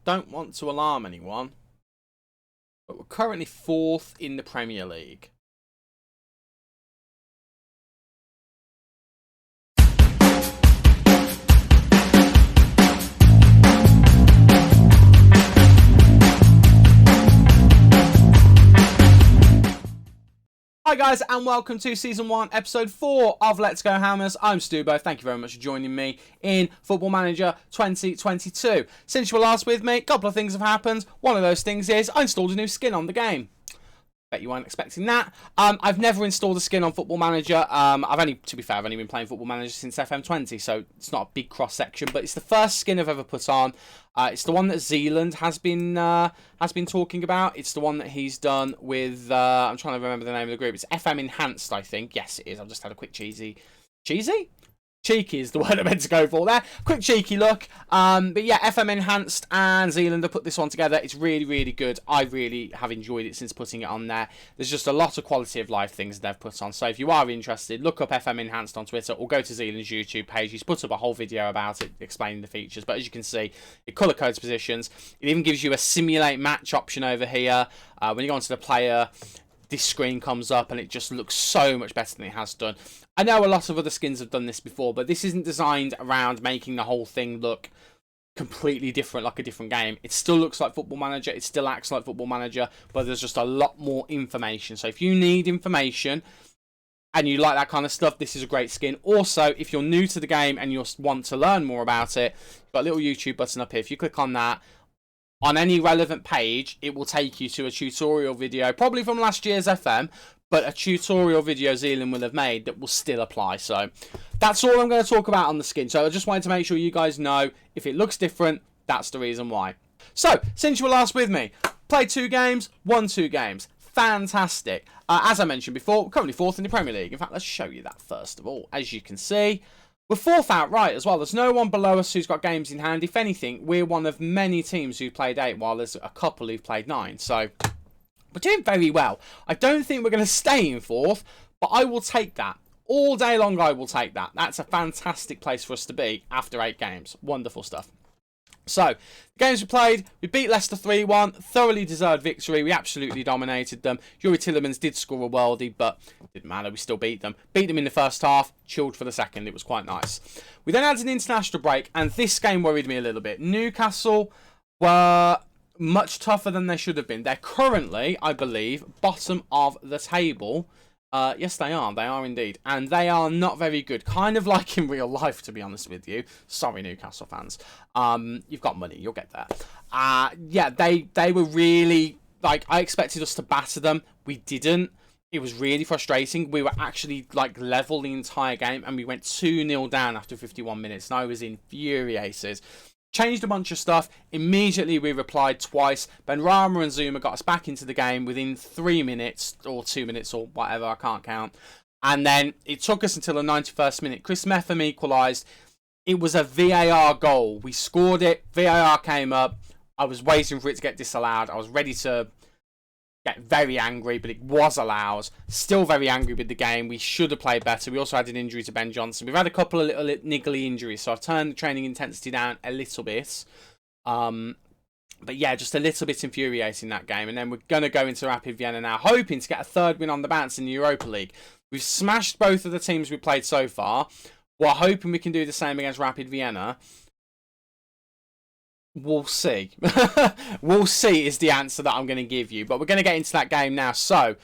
don't want to alarm anyone, but we're currently 4th in the Premier League. Hi guys, and welcome to Season 1, Episode 4 of Let's Go Hammers. I'm Stubo. Thank you very much for joining me in Football Manager 2022. Since you were last with me, a couple of things have happened. One of those things is I installed a new skin on the game. Bet you weren't expecting that. I've never installed a skin on Football Manager. To be fair, I've only been playing Football Manager since FM20, so it's not a big cross section, but it's the first skin I've ever put on. It's the one that Zealand has been talking about. It's the one that he's done with. I'm trying to remember the name of the group. It's FM Enhanced, I think. Yes, it is. I've just had a quick cheesy. Cheeky is the word I meant to go for there. Quick cheeky look. But yeah, FM Enhanced and Zealand have put this one together. It's really, really good. I really have enjoyed it since putting it on there. There's just a lot of quality of life things they've put on. So if you are interested, look up FM Enhanced on Twitter or go to Zealand's YouTube page. He's put up a whole video about it explaining the features. But as you can see, it colour codes positions. It even gives you a simulate match option over here. When you go onto the player, this screen comes up and it just looks so much better than it has done. I know a lot of other skins have done this before, but this isn't designed around making the whole thing look completely different, like a different game. It still looks like Football Manager, it still acts like Football Manager, but there's just a lot more information. So if you need information and you like that kind of stuff, this is a great skin. Also, if you're new to the game and you want to learn more about it, you've got a little YouTube button up here. If you click on that, on any relevant page, it will take you to a tutorial video, probably from last year's FM, but a tutorial video Zealand will have made that will still apply. So that's all I'm going to talk about on the skin. So I just wanted to make sure you guys know if it looks different, that's the reason why. So, since you were last with me, played 2 games, won 2 games. Fantastic. As I mentioned before, we're currently 4th in the Premier League. In fact, let's show you that first of all. As you can see, we're 4th outright as well. There's no one below us who's got games in hand. If anything, we're one of many teams who've played 8, while there's a couple who've played 9. So we're doing very well. I don't think we're going to stay in 4th, but I will take that. All day long, I will take that. That's a fantastic place for us to be after 8 games. Wonderful stuff. So, the games we played, we beat Leicester 3-1, thoroughly deserved victory, we absolutely dominated them. Yuri Tillemans did score a worldie, but didn't matter, we still beat them. Beat them in the first half, chilled for the second, it was quite nice. We then had an international break, and this game worried me a little bit. Newcastle were much tougher than they should have been. They're currently, I believe, bottom of the table. Yes, they are indeed. And they are not very good. Kind of like in real life, to be honest with you. Sorry, Newcastle fans. You've got money, you'll get there. Yeah, they were really, like, I expected us to batter them. We didn't. It was really frustrating. We were actually, like, level the entire game, and we went 2-0 down after 51 minutes, and I was infuriated. Changed a bunch of stuff. Immediately we replied twice. Benrahma and Zuma got us back into the game within 3 minutes or 2 minutes or whatever, I can't count. And then it took us until the 91st minute. Chris Metham equalised. It was a VAR goal. We scored it. VAR came up. I was waiting for it to get disallowed. I was ready to get very angry, but it was allowed. Still very angry with the game. We should have played better. We also had an injury to Ben Johnson. We've had a couple of little niggly injuries, so I've turned the training intensity down a little bit. But yeah, just a little bit infuriating that game. And then we're going to go into Rapid Vienna now, hoping to get a 3rd win on the bounce in the Europa League. We've smashed both of the teams we've played so far. We're hoping we can do the same against Rapid Vienna. We'll see. We'll see is the answer that I'm going to give you. But we're going to get into that game now. So,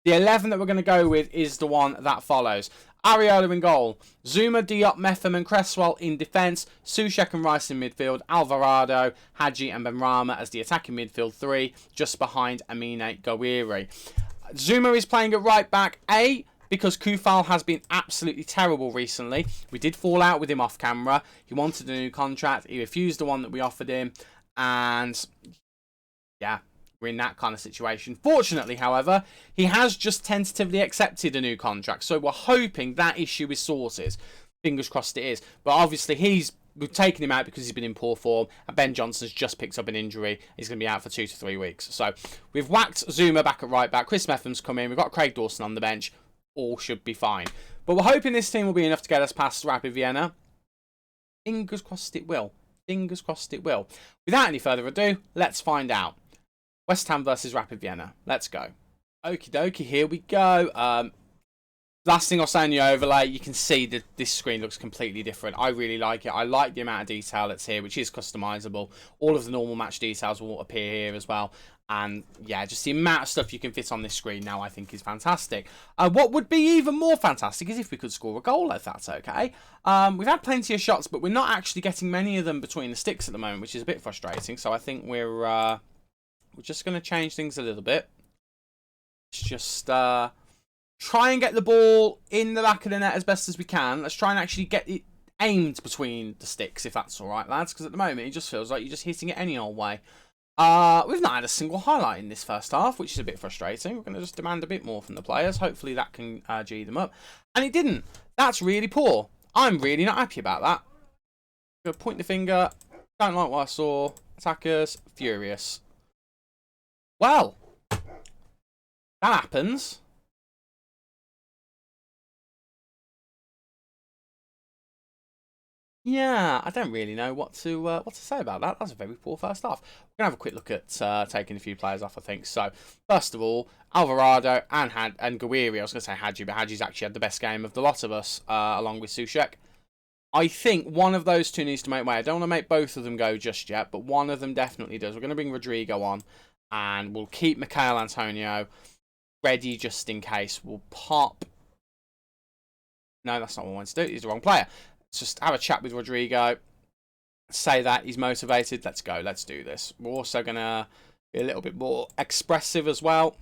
the 11 that we're going to go with is the one that follows. Areola in goal. Zuma, Diop, Metham and Cresswell in defence. Soucek and Rice in midfield. Alvarado, Hadji and Benrahma as the attacking midfield 3. Just behind Amine Gouiri. Zuma is playing at right back. Because Kufal has been absolutely terrible recently. We did fall out with him off camera. He wanted a new contract. He refused the one that we offered him. And yeah, we're in that kind of situation. Fortunately, however, he has just tentatively accepted a new contract. So we're hoping that issue is sorted. Fingers crossed it is. But obviously we've taken him out because he's been in poor form. And Ben Johnson's just picked up an injury. He's going to be out for 2 to 3 weeks. So we've whacked Zuma back at right back. Chris Metham's come in. We've got Craig Dawson on the bench. All should be fine. But we're hoping this team will be enough to get us past Rapid Vienna. Fingers crossed it will. Fingers crossed it will. Without any further ado, let's find out. West Ham versus Rapid Vienna. Let's go. Okie dokie, here we go. Last thing I'll say on the overlay, you can see that this screen looks completely different. I really like it. I like the amount of detail that's here, which is customizable. All of the normal match details will appear here as well. And yeah, just the amount of stuff you can fit on this screen now I think is fantastic. What would be even more fantastic is if we could score a goal, if that's okay. We've had plenty of shots, but we're not actually getting many of them between the sticks at the moment, which is a bit frustrating. So I think we're just going to change things a little bit. Let's just try and get the ball in the back of the net as best as we can. Let's try and actually get it aimed between the sticks, if that's all right, lads. Because at the moment, it just feels like you're just hitting it any old way. We've not had a single highlight in this first half, which is a bit frustrating. We're going to just demand a bit more from the players. Hopefully that can G them up. And it didn't. That's really poor. I'm really not happy about that. Going to point the finger. Don't like what I saw. Attackers, furious. Well, that happens. Yeah, I don't really know what to say about that. That's a very poor first half. We're gonna have a quick look at taking a few players off, I think. So first of all, Alvarado and Gawiri. I was gonna say Hadji, but Hadji's actually had the best game of the lot of us, along with Soucek. I think one of those two needs to make way. I don't want to make both of them go just yet, but one of them definitely does. We're gonna bring Rodrigo on, and we'll keep Michail Antonio ready just in case. We'll pop. No, that's not what I want to do. He's the wrong player. Let's just have a chat with Rodrigo. Say that he's motivated. Let's go. Let's do this. We're also going to be a little bit more expressive as well.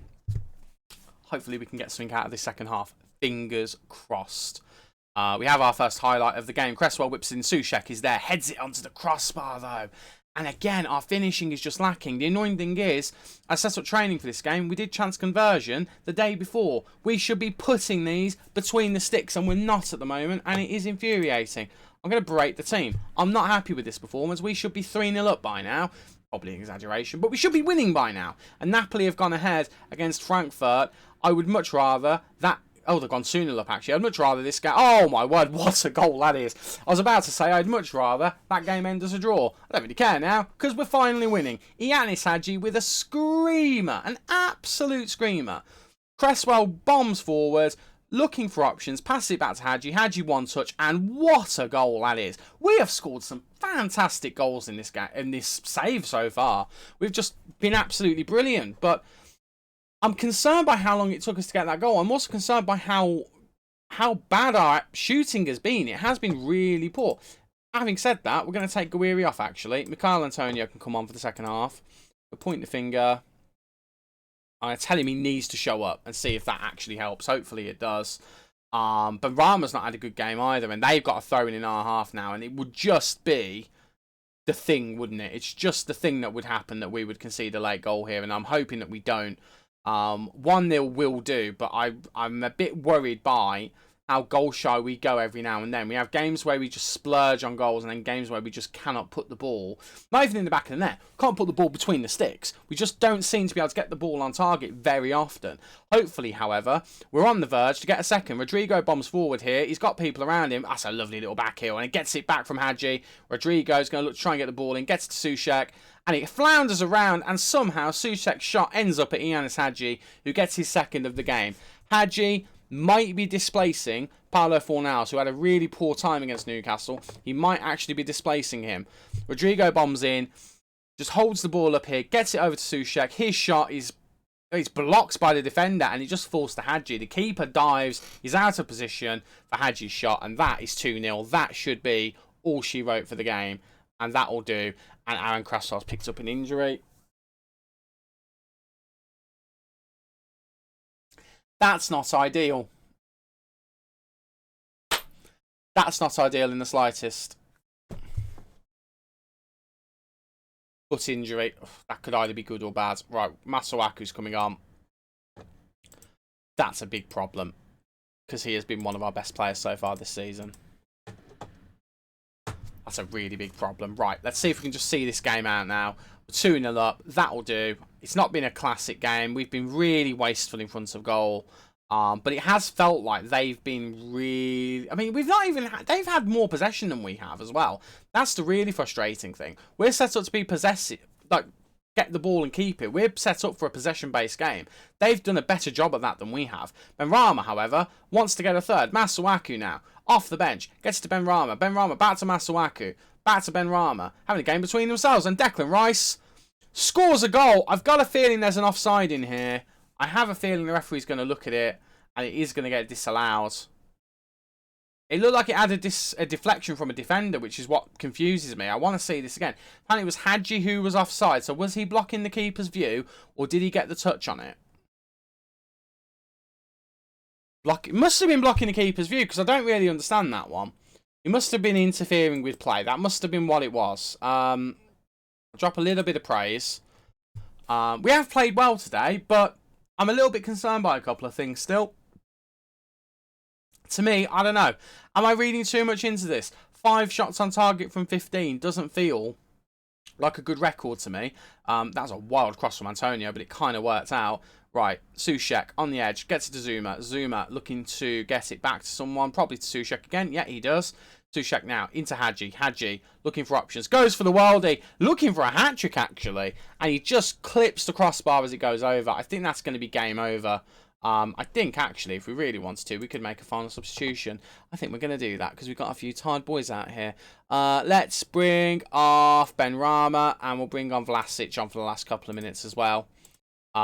Hopefully we can get something out of this second half. Fingers crossed. We have our first highlight of the game. Cresswell whips in. Soucek is there. Heads it onto the crossbar though. And again, our finishing is just lacking. The annoying thing is, I set up training for this game. We did chance conversion the day before. We should be putting these between the sticks, and we're not at the moment, and it is infuriating. I'm going to berate the team. I'm not happy with this performance. We should be 3-0 up by now. Probably an exaggeration, but we should be winning by now. And Napoli have gone ahead against Frankfurt. I would much rather that... Oh, they've gone 2-0 up, actually. I'd much rather this game... Oh, my word, what a goal that is. I was about to say I'd much rather that game end as a draw. I don't really care now, because we're finally winning. Ianis Hadji with a screamer. An absolute screamer. Cresswell bombs forward, looking for options, passes it back to Hadji. Hadji one touch, and what a goal that is. We have scored some fantastic goals in this game, in this save so far. We've just been absolutely brilliant, but... I'm concerned by how long it took us to get that goal. I'm also concerned by how bad our shooting has been. It has been really poor. Having said that, we're going to take Gawiri off, actually. Michail Antonio can come on for the second half. We'll point the finger. I tell him he needs to show up and see if that actually helps. Hopefully it does. But Rama's not had a good game either, and they've got a throw in our half now, and it would just be the thing, wouldn't it? It's just the thing that would happen that we would concede a late goal here, and I'm hoping that we don't. 1-0 will do, but I'm a bit worried by how goal shy we go every now and then. We have games where we just splurge on goals, and then games where we just cannot put the ball, not even in the back of the net, can't put the ball between the sticks. We just don't seem to be able to get the ball on target very often. Hopefully, however, we're on the verge to get a second. Rodrigo bombs forward here. He's got people around him. That's a lovely little back heel, and he gets it back from Hadji. Rodrigo's going to try and get the ball in, gets to Soucek, and it flounders around, and somehow Soucek's shot ends up at Ianis Hadji, who gets his second of the game. Hadji might be displacing Paulo Fornals, who had a really poor time against Newcastle. He might actually be displacing him. Rodrigo bombs in, just holds the ball up here, gets it over to Soucek. His shot is blocked by the defender, and he just falls to Hadji. The keeper dives, he's out of position for Hadji's shot, and that is 2-0. That should be all she wrote for the game, and that will do. And Aaron Cresswell's picked up an injury. That's not ideal. That's not ideal in the slightest. Foot injury. That could either be good or bad. Right, Masuaku's coming on. That's a big problem, because he has been one of our best players so far this season. That's a really big problem. Right, let's see if we can just see this game out now. We're 2-0 up. That'll do. It's not been a classic game. We've been really wasteful in front of goal. But it has felt like they've been really... I mean, we've not even... They've had more possession than we have as well. That's the really frustrating thing. We're set up to be possessive. Like, get the ball and keep it. We're set up for a possession-based game. They've done a better job at that than we have. Benrahma, however, wants to get a third. Masuaku now. Off the bench. Gets to Benrahma. Benrahma back to Masuaku. Back to Benrahma. Having a game between themselves. And Declan Rice scores a goal. I've got a feeling there's an offside in here. I have a feeling the referee's going to look at it and it is going to get disallowed. It looked like it had a deflection from a defender, which is what confuses me. I want to see this again. Apparently it was Hadji who was offside. So was he blocking the keeper's view or did he get the touch on it? It must have been blocking the keeper's view because I don't really understand that one. He must have been interfering with play. That must have been what it was. I'll drop a little bit of praise. We have played well today, but I'm a little bit concerned by a couple of things still. To me, I don't know. Am I reading too much into this? 5 shots on target from 15 doesn't feel like a good record to me. That was a wild cross from Antonio, but it kind of worked out. Right, Soucek on the edge, gets it to Zuma. Zuma looking to get it back to someone, probably to Soucek again. Yeah, he does. Soucek now into Hadji. Hadji looking for options. Goes for the worldie. Looking for a hat-trick, actually. And he just clips the crossbar as it goes over. I think that's going to be game over. I think, actually, if we really wanted to, we could make a final substitution. I think we're going to do that because we've got a few tired boys out here. Let's bring off Benrahma and we'll bring on Vlasic on for the last couple of minutes as well.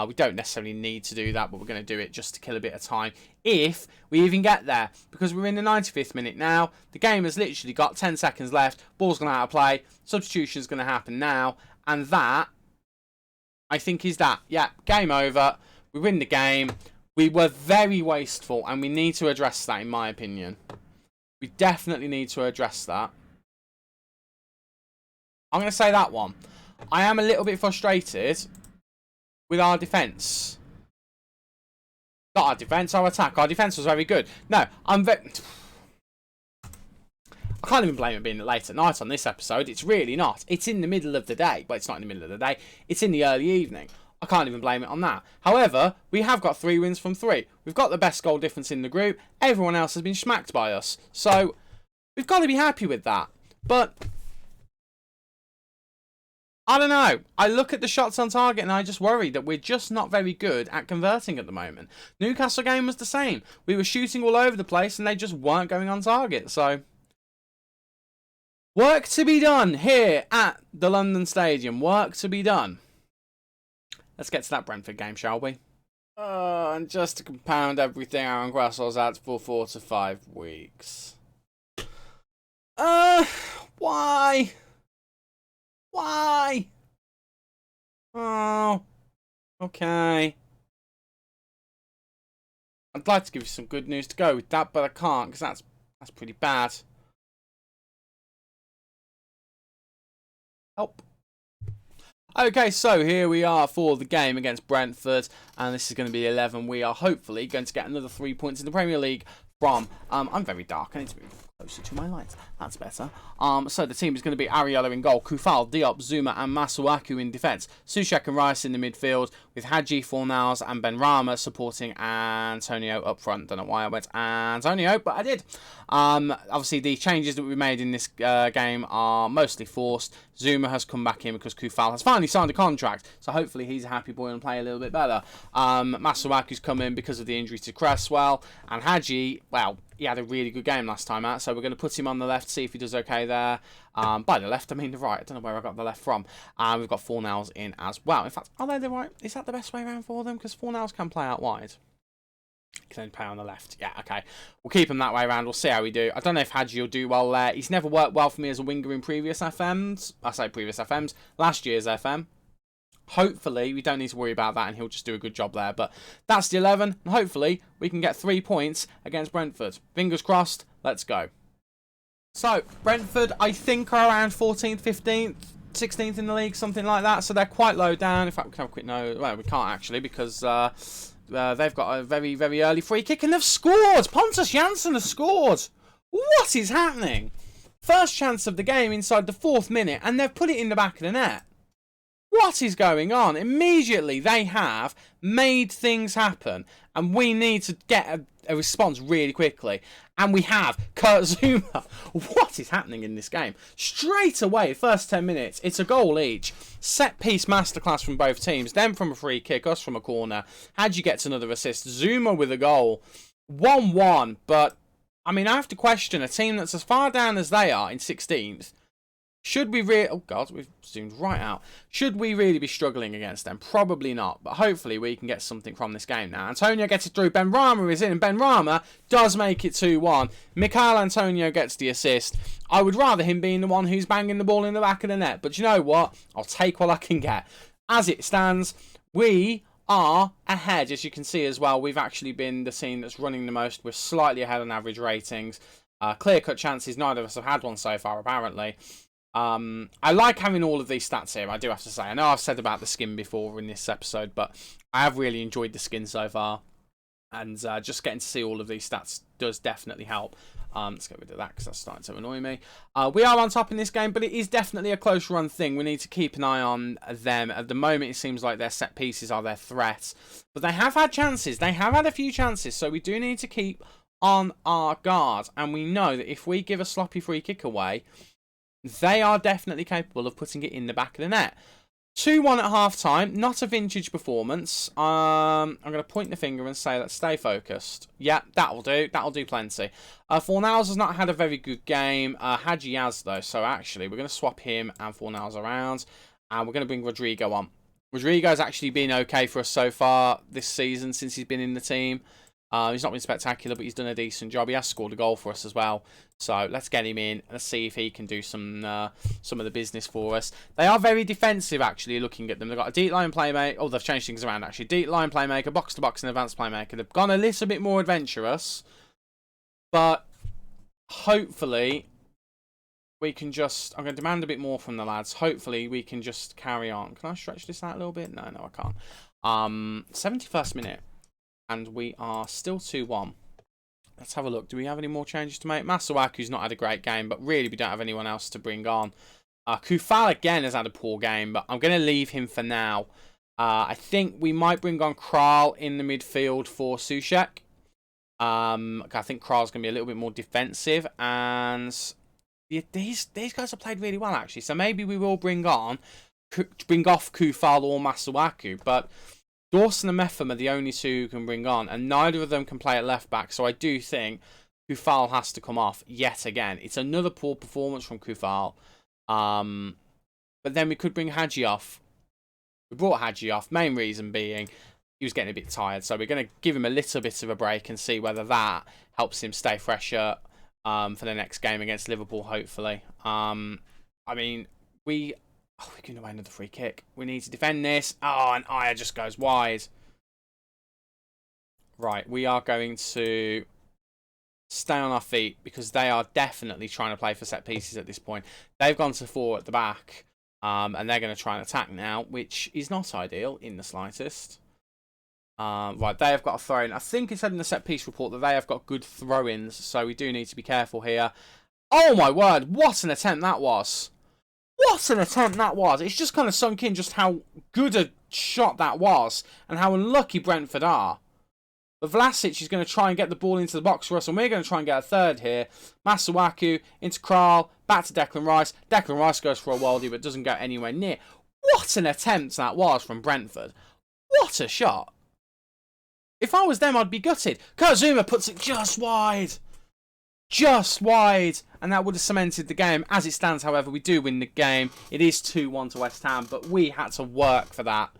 We don't necessarily need to do that, but we're going to do it just to kill a bit of time if we even get there. Because we're in the 95th minute now. The game has literally got 10 seconds left. Ball's going out of play. Substitution's going to happen now. And that, I think, is that. Yeah, game over. We win the game. We were very wasteful, and we need to address that, in my opinion. We definitely need to address that. I'm going to say that one. I am a little bit frustrated with our defence. Not our defence, our attack. Our defence was very good. No, I can't even blame it being late at night on this episode. It's really not. It's in the middle of the day. Well, it's not in the middle of the day. It's in the early evening. I can't even blame it on that. However, we have got 3 wins from 3. We've got the best goal difference in the group. Everyone else has been smacked by us. So, we've got to be happy with that. But I don't know. I look at the shots on target and I just worry that we're just not very good at converting at the moment. Newcastle game was the same. We were shooting all over the place and they just weren't going on target. So, work to be done here at the London Stadium. Work to be done. Let's get to that Brentford game, shall we? And just to compound everything, Aaron Grassal's out for 4 to 5 weeks. Why? Why? Oh, okay. I'd like to give you some good news to go with that, but I can't because that's pretty bad. Help. Okay, so here we are for the game against Brentford, and this is going to be 11. We are hopefully going to get another 3 points in the Premier League from... I'm very dark. I need to move closer to my lights. That's better. So the team is going to be Ariola in goal, Kufal, Diop, Zuma, and Masuaku in defence. Soucek and Rice in the midfield, with Hadji, Fornals, and Benrahma supporting Antonio up front. Don't know why I went Antonio, but I did. Obviously, the changes that we made in this game are mostly forced. Zuma has come back in because Kufal has finally signed a contract, so hopefully he's a happy boy and play a little bit better. Masuaku's come in because of the injury to Cresswell, and Hadji, well, he had a really good game last time out, so we're going to put him on the left, see if he does okay there. By the left, I mean the right. I don't know where I got the left from. We've got Fornals in as well. In fact, are they the right? Is that the best way around for them? Because Fornals can play out wide. He can only play on the left. Yeah, okay. We'll keep him that way around. We'll see how we do. I don't know if Hadji will do well there. He's never worked well for me as a winger in previous FMs. I say previous FMs. Last year's FM. Hopefully, we don't need to worry about that and he'll just do a good job there. But that's the 11. And hopefully, we can get 3 points against Brentford. Fingers crossed. Let's go. So, Brentford, I think, are around 14th, 15th, 16th in the league, something like that. So, they're quite low down. In fact, we can have a quick no. Well, we can't actually because they've got a very, very early free kick and they've scored. Pontus Jansson has scored. What is happening? First chance of the game inside the 4th minute and they've put it in the back of the net. What is going on? Immediately, they have made things happen, and we need to get a response really quickly. And we have Kurt Zouma. What is happening in this game? Straight away, first 10 minutes, it's a goal each. Set piece masterclass from both teams. Then from a free kick, us from a corner. How'd you get to another assist? Zouma with a goal. 1-1, but I mean, I have to question a team that's as far down as they are in 16th. Should we really... Oh, God, we've zoomed right out. Should we really be struggling against them? Probably not, but hopefully we can get something from this game now. Antonio gets it through. Benrahma is in, and Benrahma does make it 2-1. Michail Antonio gets the assist. I would rather him being the one who's banging the ball in the back of the net, but you know what? I'll take what I can get. As it stands, we are ahead, as you can see as well. We've actually been the team that's running the most. We're slightly ahead on average ratings. Clear-cut chances, neither of us have had one so far, apparently. I like having all of these stats here, I do have to say. I know I've said about the skin before in this episode, but I have really enjoyed the skin so far. And just getting to see all of these stats does definitely help. Let's get rid of that because that's starting to annoy me. We are on top in this game, but it is definitely a close run thing. We need to keep an eye on them. At the moment, it seems like their set pieces are their threats. But they have had chances. They have had a few chances, so we do need to keep on our guard. And we know that if we give a sloppy free kick away, they are definitely capable of putting it in the back of the net. 2-1 at half-time. Not a vintage performance. I'm going to point the finger and say, let's stay focused. Yeah, that'll do. That'll do plenty. Fornals has not had a very good game. Hadji has, though. So, actually, we're going to swap him and Fornals around. And we're going to bring Rodrigo on. Rodrigo's actually been okay for us so far this season since he's been in the team. He's not been spectacular, but he's done a decent job. He has scored a goal for us as well. So let's get him in. Let's see if he can do some of the business for us. They are very defensive, actually, looking at them. They've got a deep line playmaker. Oh, they've changed things around, actually. Deep line playmaker, box-to-box, and advanced playmaker. They've gone a little bit more adventurous. But hopefully we can just... I'm going to demand a bit more from the lads. Hopefully we can just carry on. Can I stretch this out a little bit? No, I can't. 71st minute. And we are still 2-1. Let's have a look. Do we have any more changes to make? Masuaku's not had a great game, but really we don't have anyone else to bring on. Kufal again has had a poor game, but I'm going to leave him for now. I think we might bring on Kral in the midfield for Soucek. I think Kral's going to be a little bit more defensive, and these guys have played really well, actually. So maybe we will bring off Kufal or Masuaku, but Dawson and Metham are the only two who can bring on, and neither of them can play at left back. So I do think Kufal has to come off yet again. It's another poor performance from Kufal. But then we could bring Hadji off. We brought Hadji off, main reason being he was getting a bit tired. So we're going to give him a little bit of a break and see whether that helps him stay fresher for the next game against Liverpool, hopefully. I mean, we're going away another free kick. We need to defend this. Oh, and Aya just goes wide. Right, we are going to stay on our feet because they are definitely trying to play for set pieces at this point. They've gone to 4 at the back, and they're going to try and attack now, which is not ideal in the slightest. Right, they have got a throw-in. I think it said in the set piece report that they have got good throw-ins, so we do need to be careful here. Oh my word, what an attempt that was. What an attempt that was. It's just kind of sunk in just how good a shot that was and how unlucky Brentford are. But Vlasic is going to try and get the ball into the box for us, and we're going to try and get a third here. Masuaku into Kral, back to Declan Rice. Declan Rice goes for a worldie but doesn't go anywhere near. What an attempt that was from Brentford. What a shot. If I was them, I'd be gutted. Kurt Zouma puts it just wide. Just wide, and that would have cemented the game. As it stands, however, we do win the game. It is 2-1 to West Ham, but we had to work for that.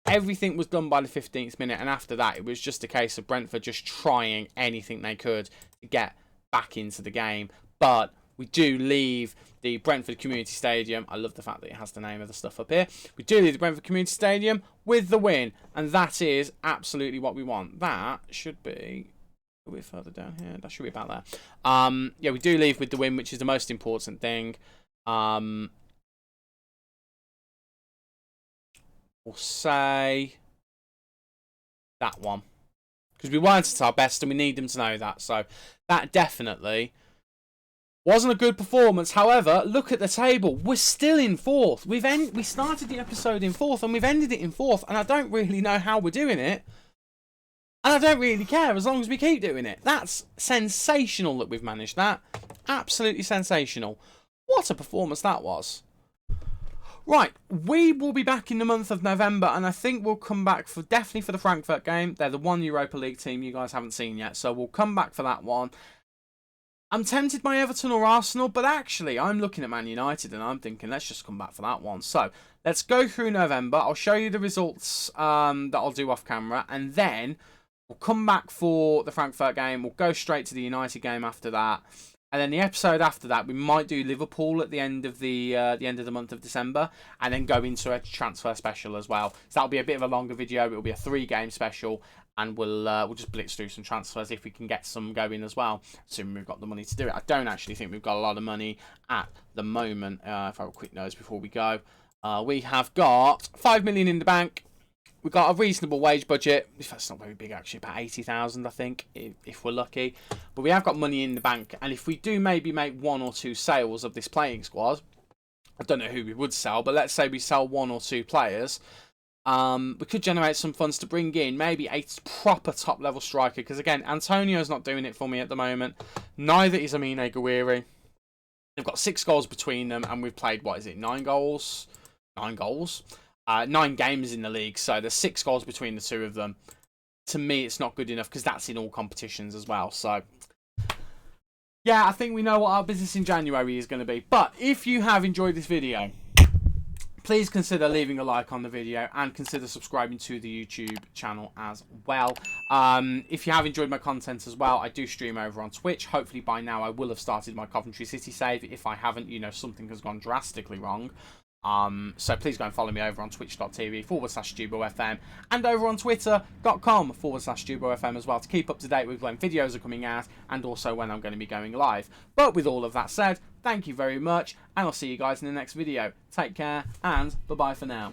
Everything was done by the 15th minute, and after that, it was just a case of Brentford just trying anything they could to get back into the game. But we do leave the Brentford Community Stadium. I love the fact that it has the name of the stuff up here. We do leave the Brentford Community Stadium with the win, and that is absolutely what we want. That should be a bit further down here. That should be about there. Yeah, we do leave with the win, which is the most important thing. We'll say that one. Because we weren't at our best and we need them to know that. So that definitely Wasn't a good performance. However, look at the table. We're still in 4th. We started the episode in 4th and we've ended it in 4th. And I don't really know how we're doing it. And I don't really care as long as we keep doing it. That's sensational that we've managed that. Absolutely sensational. What a performance that was. Right, we will be back in the month of November, and I think we'll come back for definitely for the Frankfurt game. They're the one Europa League team you guys haven't seen yet, so we'll come back for that one. I'm tempted by Everton or Arsenal, but actually I'm looking at Man United and I'm thinking let's just come back for that one. So let's go through November. I'll show you the results that I'll do off camera, and then we'll come back for the Frankfurt game. We'll go straight to the United game after that. And then the episode after that, we might do Liverpool at the end of the month of December, and then go into a transfer special as well. So that'll be a bit of a longer video. It'll be a 3-game special, and we'll just blitz through some transfers if we can get some going as well. Assuming we've got the money to do it. I don't actually think we've got a lot of money at the moment. If I have a quick nose before we go, we have got 5 million in the bank. We've got a reasonable wage budget. That's not very big, actually. About 80,000, I think, if we're lucky. But we have got money in the bank. And if we do maybe make 1 or 2 sales of this playing squad, I don't know who we would sell, but let's say we sell 1 or 2 players, we could generate some funds to bring in maybe a proper top-level striker. Because, again, Antonio's not doing it for me at the moment. Neither is Amine Gouiri. They've got 6 goals between them, and we've played, 9 goals? 9 goals? 9 games in the league, so there's 6 goals between the 2 of them. To me, it's not good enough because that's in all competitions as well. So, yeah, I think we know what our business in January is going to be. But if you have enjoyed this video, please consider leaving a like on the video and consider subscribing to the YouTube channel as well. If you have enjoyed my content as well, I do stream over on Twitch. Hopefully by now I will have started my Coventry City save. If I haven't, you know, something has gone drastically wrong. So please go and follow me over on twitch.tv/StuboFM and over on twitter.com/StuboFM as well to keep up to date with when videos are coming out and also when I'm going to be going live. But with all of that said, thank you very much, and I'll see you guys in the next video. Take care and bye bye for now.